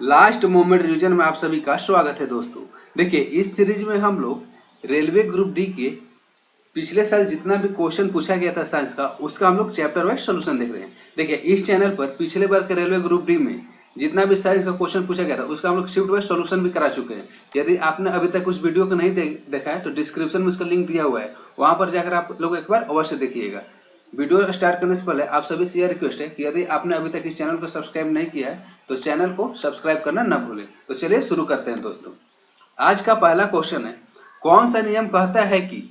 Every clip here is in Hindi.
लास्ट मोमेंट रिवीजन में आप सभी का स्वागत है दोस्तों। देखिए, इस सीरीज में हम लोग रेलवे ग्रुप डी के पिछले साल जितना भी क्वेश्चन पूछा गया था साइंस का, उसका हम लोग चैप्टर वाइज सोल्यूशन देख रहे हैं। देखिए, इस चैनल पर पिछले बार के रेलवे ग्रुप डी में जितना भी साइंस का क्वेश्चन पूछा गया था, उसका हम लोग शिफ्ट वाइज सोल्यूशन भी करा चुके हैं। यदि आपने अभी तक उस वीडियो को नहीं देखा है तो डिस्क्रिप्शन में उसका लिंक दिया हुआ है, वहां पर जाकर आप लोग एक बार अवश्य देखिएगा। वीडियो स्टार्ट करने से पहले आप सभी से यह रिक्वेस्ट है कि यदि आपने अभी तक इस चैनल को सब्सक्राइब नहीं किया है तो चैनल को सब्सक्राइब करना न भूलें। तो चलिए शुरू करते हैं दोस्तों। आज का पहला क्वेश्चन है, कौन सा नियम कहता है कि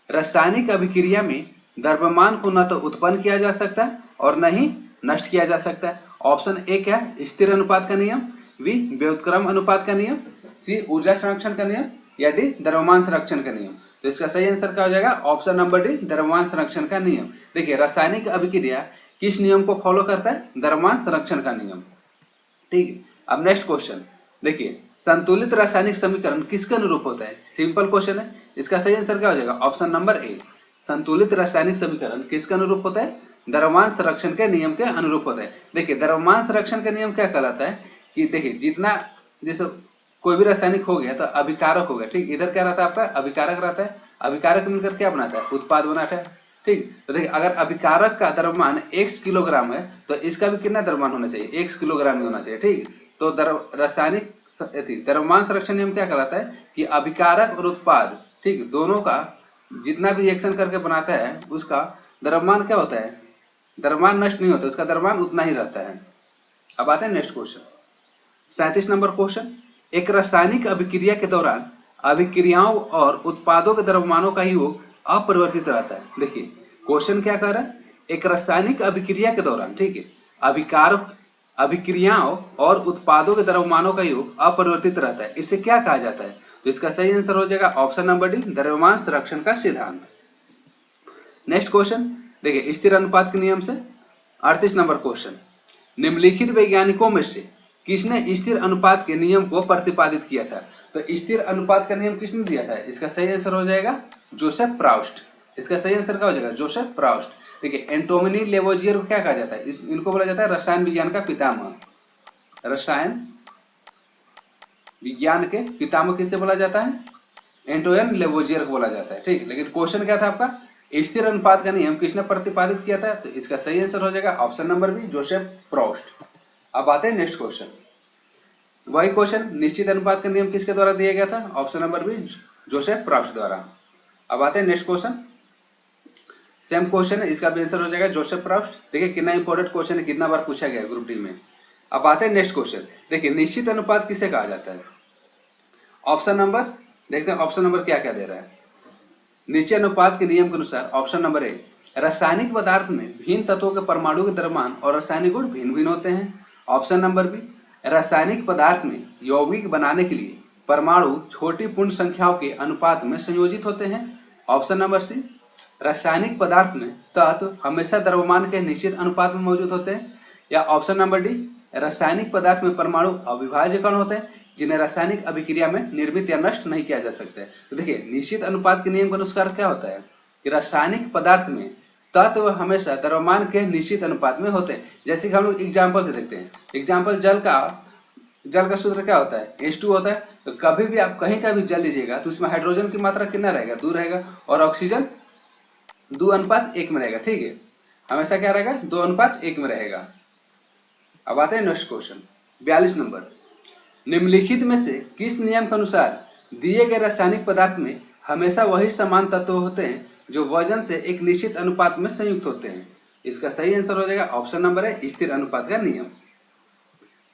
रासायनिक अभिक्रिया में द्रव्यमान को न तो उत्पन्न किया जा सकता है और न ही नष्ट किया जा सकता है। ऑप्शन ए क्या है? स्थिर अनुपात का नियम, बी व्युत्क्रम अनुपात का नियम, सी ऊर्जा संरक्षण का नियम, या डी द्रव्यमान संरक्षण का नियम। तो इसका सही आंसर क्या हो जाएगा? ऑप्शन नंबर डी द्रव्यमान संरक्षण का नियम। देखिए, रासायनिक अभिक्रिया किस नियम को फॉलो करता है? द्रव्यमान संरक्षण का नियम। ठीक है, अब नेक्स्ट क्वेश्चन देखिए, संतुलित रासायनिक समीकरण किसके अनुरूप होता है? सिंपल क्वेश्चन है, इसका सही आंसर क्या हो जाएगा? ऑप्शन नंबर ए संतुलित रासायनिक समीकरण किसके अनुरूप होता है? द्रव्यमान संरक्षण के नियम के अनुरूप होता है। देखिए, द्रव्यमान संरक्षण का नियम क्या कहलाता है कि देखिए, जितना जैसे कोई भी रासायनिक हो गया तो अभिकारक हो गया। ठीक, इधर क्या रहता है आपका? अभिकारक रहता है। अभिकारक मिलकर क्या बनाता है? उत्पाद बनाता है। ठीक, तो देखिए, अगर अभिकारक का द्रव्यमान x किलोग्राम है तो इसका भी कितना द्रव्यमान होना चाहिए? x किलोग्राम ही होना चाहिए। ठीक, तो रासायनिक द्रव्यमान संरक्षण नियम क्या कहलाता है कि अभिकारक और उत्पाद, ठीक, दोनों का जितना भी रिएक्शन करके बनाता है उसका द्रव्यमान क्या होता है? द्रव्यमान नष्ट नहीं होता, उसका द्रव्यमान उतना ही रहता है। अब आते हैं नेक्स्ट क्वेश्चन, 37 नंबर क्वेश्चन। एक रासायनिक अभिक्रिया के दौरान अभिक्रियाओं और उत्पादों के द्रव्यमानों का योग अपरिवर्तित रहता है। देखिए, क्वेश्चन क्या कह रहा है? एक रासायनिक अभिक्रिया के दौरान, ठीक है, अभिकारक अभिक्रियाओं और उत्पादों के द्रव्यमानों का योग अपरिवर्तित रहता है। इसे क्या कहा जाता है? तो इसका सही आंसर हो जाएगा ऑप्शन नंबर डी द्रव्यमान संरक्षण का सिद्धांत। नेक्स्ट क्वेश्चन देखिए, स्थिर अनुपात के नियम से 38 नंबर क्वेश्चन। निम्नलिखित वैज्ञानिकों में से किसने स्थिर अनुपात के नियम को प्रतिपादित किया था? तो स्थिर अनुपात का नियम किसने दिया था? इसका सही आंसर हो जाएगा जोसेफ प्राउस्ट। इसका सही आंसर क्या हो जाएगा? Joseph Proust. देखिए, एंटोनी लेवोजियर को क्या कहा जाता है? इनको बोला जाता है रसायन विज्ञान का पितामह। रसायन विज्ञान के पितामह किसे बोला जाता है? एंटोनी लेवोजियर को बोला जाता है। ठीक, लेकिन क्वेश्चन क्या था आपका? स्थिर अनुपात का नियम किसने प्रतिपादित किया था? तो इसका सही आंसर हो जाएगा option number B Joseph Proust. अब आते हैं नेक्स्ट क्वेश्चन, वही क्वेश्चन, निश्चित अनुपात का नियम किसके द्वारा दिया गया था? Option number B Joseph Proust द्वारा। अब आते हैं नेक्स्ट क्वेश्चन, सेम क्वेश्चन है, इसका भी आंसर हो जाएगा जोसेफ प्राउस्ट। देखिए, कितना इंपॉर्टेंट क्वेश्चन है, कितना बार पूछा गया ग्रुप डी में। अब आते हैं नेक्स्ट क्वेश्चन, देखिए, निश्चित अनुपात किसे कहा जाता है? ऑप्शन नंबर देखते हैं, ऑप्शन नंबर क्या क्या दे रहा है। निश्चित अनुपात के नियम के अनुसार ऑप्शन नंबर ए, रासायनिक पदार्थ में भिन्न तत्वों के परमाणु के द्रव्यमान और रासायनिक गुण भिन्न भिन्न होते हैं। ऑप्शन नंबर बी, रासायनिक पदार्थ में यौगिक बनाने के लिए परमाणु छोटी पूर्ण संख्याओं के अनुपात में संयोजित होते हैं। ऑप्शन नंबर सी, रासायनिक पदार्थ में तत्व हमेशा द्रव्यमान के निश्चित अनुपात में मौजूद होते हैं। या ऑप्शन नंबर डी, रासायनिक पदार्थ में परमाणु अविभाज्य कण होते हैं जिन्हें रासायनिक अभिक्रिया में निर्मित या नष्ट नहीं किया जा सकता है। तो देखिए, निश्चित अनुपात के नियम के अनुसार क्या होता है कि रासायनिक पदार्थ में तत्व हमेशा द्रव्यमान के निश्चित अनुपात में होते हैं। जैसे कि हम लोग एग्जाम्पल से देखते हैं, एग्जाम्पल जल का सूत्र क्या होता है? H2 होता है। तो कभी भी आप कहीं का भी जल लीजिएगा तो उसमें हाइड्रोजन की मात्रा कितना रहेगा? 2 रहेगा, और ऑक्सीजन 2:1 में रहेगा। ठीक है, हमेशा क्या रहेगा? 2:1 में रहेगा। अब आते हैं नेक्स्ट क्वेश्चन, 42 नंबर। निम्नलिखित में से किस नियम के अनुसार दिए गए रासायनिक पदार्थ में हमेशा वही समान तत्व होते हैं जो वजन से एक निश्चित अनुपात में संयुक्त होते हैं? इसका सही आंसर हो जाएगा ऑप्शन नंबर है स्थिर अनुपात का नियम।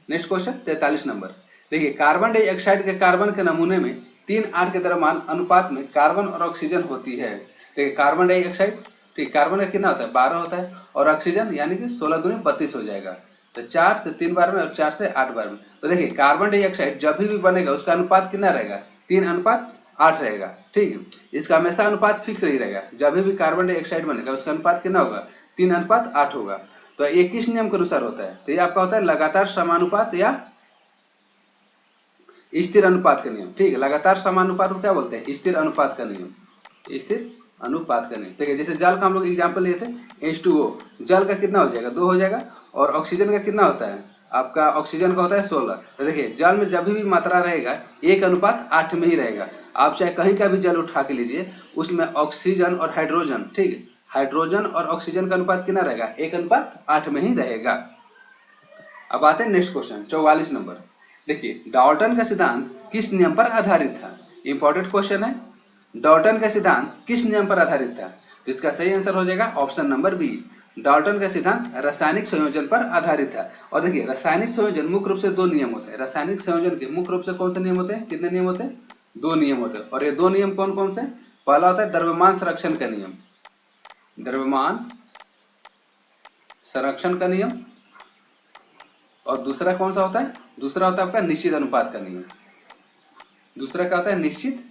नेक्स्ट क्वेश्चन 43 नंबर, देखिए, कार्बन डाइऑक्साइड के कार्बन के नमूने में 3:8 के द्रव्यमान अनुपात में कार्बन और ऑक्सीजन होती है। देखिए, कार्बन डाइऑक्साइड, ठीक, कार्बन का कितना होता है? 12 होता है, और ऑक्सीजन यानी कि 16 दूनी 32 हो जाएगा। तो 4 से 3 बार में और 4 से 8 बार में। तो देखिए, कार्बन डाइऑक्साइड जब भी बनेगा उसका अनुपात कितना रहेगा? 3:8 रहेगा। ठीक है, इसका हमेशा अनुपात फिक्स नहीं रहेगा। जब भी कार्बन डाइऑक्साइड बनेगा उसका अनुपात कितना होगा? 3:8 होगा। तो ये किस नियम के अनुसार होता है? तो ये आपका होता है लगातार समानुपात या स्थिर अनुपात का नियम। ठीक है, लगातार समानुपात को क्या बोलते हैं? स्थिर अनुपात का नियम, स्थिर अनुपात का नियम। ठीक है, जैसे जल का हम लोग एग्जाम्पल लिए थे, H2O, जल का कितना हो जाएगा? 2 हो जाएगा, और ऑक्सीजन का कितना होता है? आपका ऑक्सीजन का होता है 16। तो देखिए जल में जब भी मात्रा रहेगा 1:8 में ही रहेगा। आप चाहे कहीं का भी जल उठा के लीजिए, उसमें ऑक्सीजन और हाइड्रोजन, ठीक है, हाइड्रोजन और ऑक्सीजन का अनुपात कितना रहेगा, 1:8 में ही रहेगा। अब आते हैं नेक्स्ट क्वेश्चन 44 नंबर। देखिए डाल्टन का सिद्धांत किस नियम पर आधारित था? इंपॉर्टेंट क्वेश्चन है। डाल्टन का सिद्धांत किस नियम पर आधारित था? तो इसका सही आंसर हो जाएगा ऑप्शन नंबर बी। डाल्टन का सिद्धांत रासायनिक संयोजन पर आधारित था। और देखिए रासायनिक संयोजन मुख्य रूप से 2 नियम होते हैं। रासायनिक संयोजन के मुख्य रूप से कौन से नियम होते हैं, कितने नियम होते हैं, 2 नियम होते हैं। और ये 2 नियम कौन कौन से? पहला होता है द्रव्यमान संरक्षण का नियम, द्रव्यमान संरक्षण का नियम। और दूसरा कौन सा होता है? दूसरा होता है आपका निश्चित अनुपात का नियम। दूसरा क्या होता है? निश्चित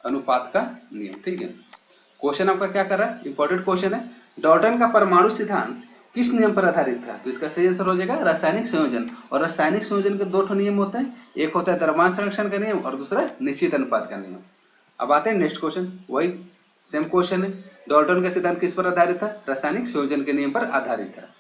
अनुपात का नियम, ठीक है। क्वेश्चन आपका क्या कर रहा है, इंपॉर्टेंट क्वेश्चन है। डाल्टन का परमाणु सिद्धांत किस नियम पर आधारित था? तो इसका सही आंसर हो जाएगा रासायनिक संयोजन। और रासायनिक संयोजन के 2 नियम होते हैं, एक होता है द्रव्यमान संरक्षण का नियम और दूसरा निश्चित अनुपात का नियम। अब आते हैं नेक्स्ट क्वेश्चन, वही सेम क्वेश्चन है। डाल्टन का सिद्धांत किस पर आधारित था? रासायनिक संयोजन के नियम पर आधारित था।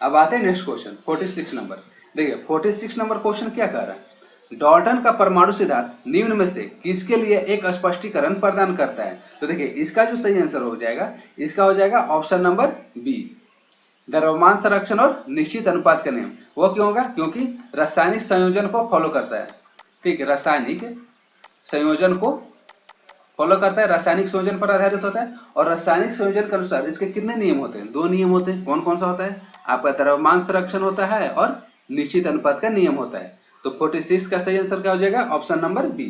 अब आते हैं नेक्स्ट क्वेश्चन 46 नंबर। देखिए 46 नंबर क्वेश्चन क्या कह रहा है, डाल्टन का परमाणु सिद्धांत निम्न में से किसके लिए एक स्पष्टीकरण प्रदान करता है? तो देखिए इसका जो सही आंसर हो जाएगा, इसका हो जाएगा ऑप्शन नंबर बी, द्रव्यमान संरक्षण और निश्चित अनुपात का नियम। वो क्यों होगा? क्योंकि रासायनिक संयोजन को फॉलो करता है, ठीक है, रासायनिक संयोजन को फॉलो करता है, रासायनिक संयोजन पर आधारित होता है। और रासायनिक संयोजन के अनुसार इसके कितने नियम होते हैं? 2 नियम होते हैं। कौन कौन सा होता है? आपका द्रव्यमान संरक्षण होता है और निश्चित अनुपात का नियम होता है। तो 46 का सही आंसर क्या हो जाएगा? Option number B.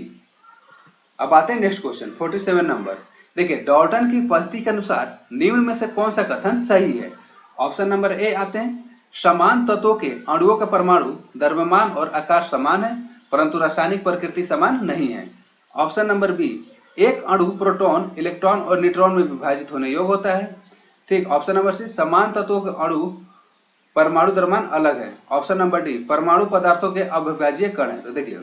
अब आते हैं नेक्स्ट क्वेश्चन 47 नंबर। देखिए डाल्टन की पद्धति के अनुसार निम्न में से कौन सा कथन सही है? ऑप्शन नंबर ए आते हैं, समान तत्वों के अणुओं का परमाणु द्रव्यमान और आकार समान है परंतु रासायनिक प्रकृति समान नहीं है। ऑप्शन नंबर बी, एक अणु प्रोटॉन, इलेक्ट्रॉन और न्यूट्रॉन में विभाजित होने योग्य होता है, ठीक। ऑप्शन नंबर सी, समान तत्वों के अणु परमाणु द्रव्यमान अलग है। ऑप्शन नंबर डी, परमाणु पदार्थों के अविभाज्य कण है। तो देखिए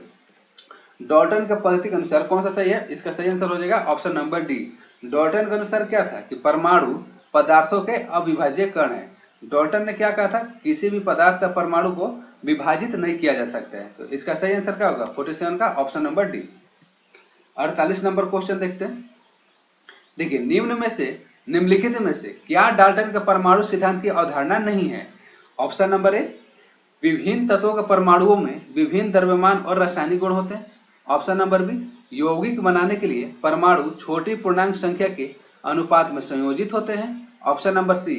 डाल्टन के पद्धति के अनुसार कौन सा सही है? इसका सही आंसर हो जाएगा ऑप्शन नंबर डी। डाल्टन के अनुसार क्या था कि परमाणु पदार्थों के अविभाज्य कण है। डाल्टन ने क्या कहा था? किसी भी पदार्थ का परमाणु को विभाजित नहीं किया जा सकता है। तो इसका सही आंसर क्या होगा? 47 का option number D. 48 number question देखते हैं। देखिए निम्नलिखित में से क्या डाल्टन के परमाणु सिद्धांत की अवधारणा नहीं है? ऑप्शन नंबर ए, विभिन्न तत्वों के परमाणुओं में विभिन्न द्रव्यमान और रासायनिक गुण होते हैं। ऑप्शन नंबर बी, यौगिक बनाने के लिए परमाणु छोटी पूर्णांक संख्या के अनुपात में संयोजित होते हैं। ऑप्शन नंबर सी,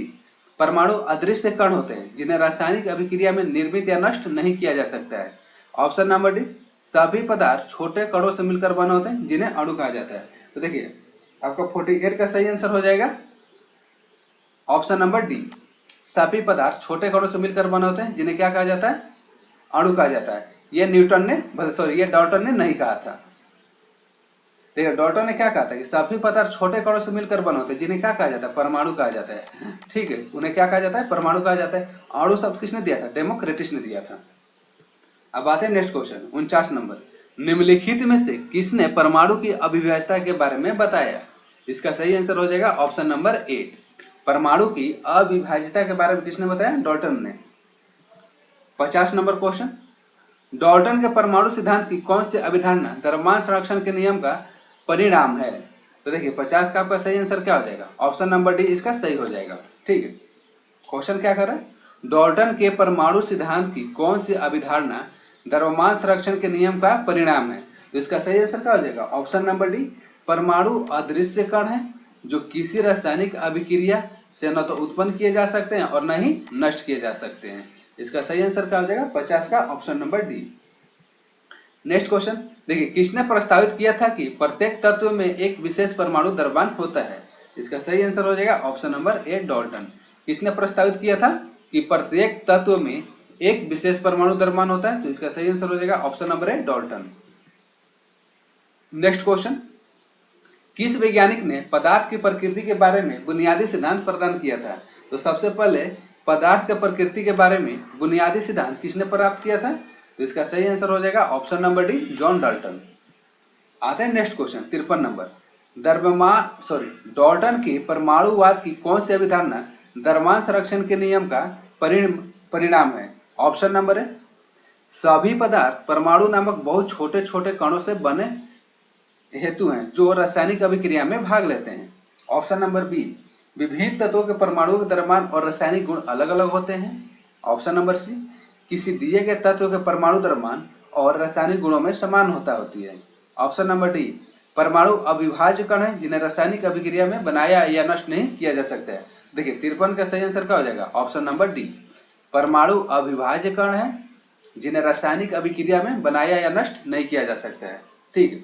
परमाणु अदृश्य कण होते हैं जिन्हें रासायनिक अभिक्रिया में निर्मित या नष्ट नहीं किया जा सकता है। ऑप्शन नंबर डी, सभी पदार्थ छोटे कणों से मिलकर बने होते हैं जिन्हें अणु कहा जाता है। तो देखिए आपका 48 का सही आंसर हो जाएगा ऑप्शन नंबर डी, सभी पदार्थ छोटे कणों से मिलकर बने होते हैं जिन्हें क्या कहा जाता है? अणु कहा जाता है। ये डाल्टन ने नहीं कहा था। देखिए डाल्टन ने क्या कहा था कि सभी पदार्थ छोटे कणों से मिलकर बने होते हैं जिन्हें क्या कहा जाता है? परमाणु कहा जाता है, ठीक है, उन्हें क्या कहा जाता है? परमाणु कहा जाता है। अणु शब्द किसने दिया था? डेमोक्रिटस ने दिया था। अब आते हैं नेक्स्ट क्वेश्चन 49 नंबर। निम्नलिखित में से किसने परमाणु की अविभाज्यता के बारे में बताया? इसका सही आंसर हो जाएगा ऑप्शन नंबर ए, परमाणु की अविभाज्यता के बारे में किसने बताया? डाल्टन ने। 50 नंबर क्वेश्चन, डाल्टन के परमाणु सिद्धांत की कौन सी अभिधारणा द्रव्यमान संरक्षण के नियम का परिणाम है? तो देखिए 50 का आपका सही आंसर क्या हो जाएगा? ऑप्शन नंबर डी इसका सही हो जाएगा, ठीक है। क्वेश्चन क्या कर रहा है? डाल्टन के परमाणु सिद्धांत की कौन सी अभिधारणा द्रव्यमान संरक्षण के नियम का परिणाम है? तो इसका सही आंसर क्या हो जाएगा? ऑप्शन नंबर डी, परमाणु अदृश्य कण है जो किसी रासायनिक अभिक्रिया से न तो उत्पन्न किए जा सकते हैं और न ही नष्ट किए जा सकते हैं। इसका सही आंसर क्या हो जाएगा? 50 का option number D. Next question देखिए, किसने प्रस्तावित किया था कि प्रत्येक तत्व में एक विशेष परमाणु द्रव्यमान होता है? इसका सही आंसर हो जाएगा ऑप्शन नंबर ए, डाल्टन। किसने प्रस्तावित किया था कि प्रत्येक तत्व में एक विशेष परमाणु द्रव्यमान होता है? तो इसका सही आंसर हो जाएगा option number A, Dalton. Next question, किस वैज्ञानिक ने पदार्थ की प्रकृति के बारे में बुनियादी सिद्धांत प्रदान किया था? तो सबसे पहले पदार्थ की प्रकृति के बारे में बुनियादी सिद्धांत किसने प्राप्त किया था? तो इसका सही आंसर हो जाएगा option number D, John Dalton. आते हैं नेक्स्ट क्वेश्चन 53 नंबर। डाल्टन की परमाणुवाद की कौन सी अभिधारणा द्रव्यमान संरक्षण के नियम का परिणाम है। ऑप्शन नंबर ए, सभी पदार्थ परमाणु नामक बहुत छोटे छोटे कणों से बने हेतु हैं जो रासायनिक अभिक्रिया में भाग लेते हैं। ऑप्शन नंबर बी, विभिन्न तत्वों के परमाणुओं के द्रव्यमान और रासायनिक गुण अलग अलग होते हैं। ऑप्शन नंबर सी, किसी दिए गए तत्व के परमाणु द्रव्यमान और रासायनिक गुणों में समान होती है। ऑप्शन नंबर डी, परमाणु अविभाज्य कण है जिन्हें रासायनिक अभिक्रिया में बनाया या नष्ट नहीं किया जा सकता है। देखिए 53 का सही आंसर क्या हो जाएगा? ऑप्शन नंबर डी, परमाणु अविभाज्य कण है जिन्हें रासायनिक अभिक्रिया में बनाया या नष्ट नहीं किया जा सकता है। ठीक है,